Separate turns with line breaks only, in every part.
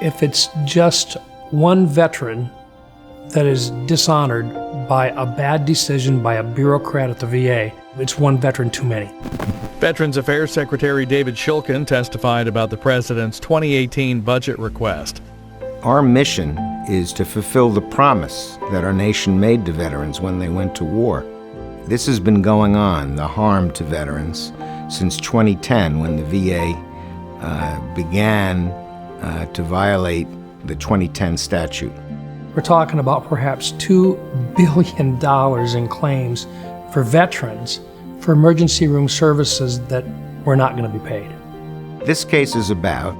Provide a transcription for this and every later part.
If it's just one veteran that is dishonored by a bad decision by a bureaucrat at the VA, it's one veteran too many.
Veterans Affairs Secretary David Shulkin testified about the president's 2018 budget request.
Our mission is to fulfill the promise that our nation made to veterans when they went to war. This has been going on, the harm to veterans, since 2010 when the VA began to violate the 2010 statute.
We're talking about perhaps $2 billion in claims for veterans for emergency room services that were not going to be paid.
This case is about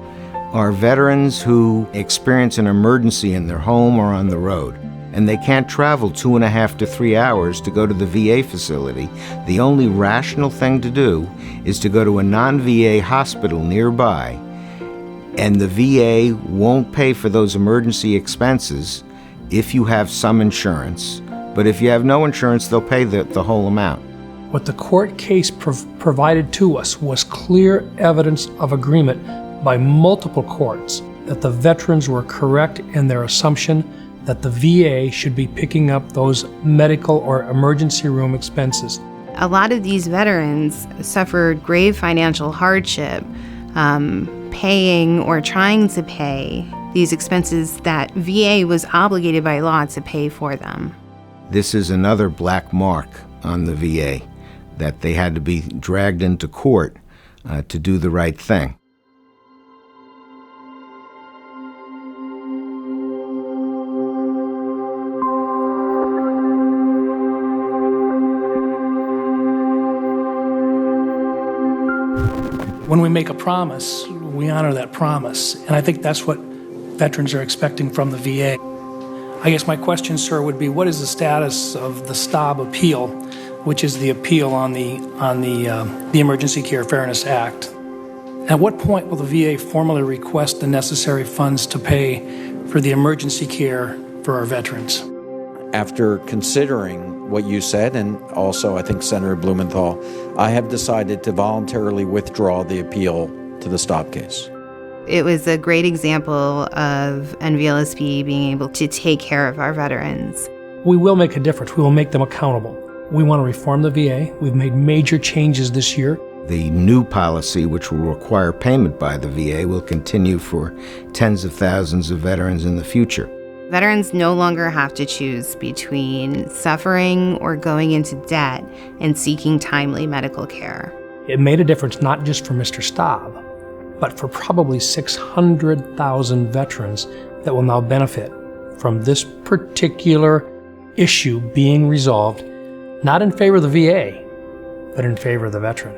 are veterans who experience an emergency in their home or on the road, and they can't travel 2.5 to 3 hours to go to the VA facility. The only rational thing to do is to go to a non-VA hospital nearby, and the VA won't pay for those emergency expenses if you have some insurance, but if you have no insurance, they'll pay the whole amount.
What the court case provided to us was clear evidence of agreement by multiple courts that the veterans were correct in their assumption that the VA should be picking up those medical or emergency room expenses.
A lot of these veterans suffered grave financial hardship, paying or trying to pay these expenses that VA was obligated by law to pay for them.
This is another black mark on the VA, that they had to be dragged into court to do the right thing.
When we make a promise, we honor that promise. And I think that's what veterans are expecting from the VA. I guess my question, sir, would be what is the status of the Staab appeal, which is the appeal on the Emergency Care Fairness Act? At what point will the VA formally request the necessary funds to pay for the emergency care for our veterans?
After considering what you said, and also I think Senator Blumenthal, I have decided to voluntarily withdraw the appeal to the Staab case.
It was a great example of NVLSP being able to take care of our veterans.
We will make a difference. We will make them accountable. We want to reform the VA. We've made major changes this year.
The new policy, which will require payment by the VA, will continue for tens of thousands of veterans in the future.
Veterans no longer have to choose between suffering or going into debt and seeking timely medical care.
It made a difference not just for Mr. Staab, but for probably 600,000 veterans that will now benefit from this particular issue being resolved, not in favor of the VA, but in favor of the veteran.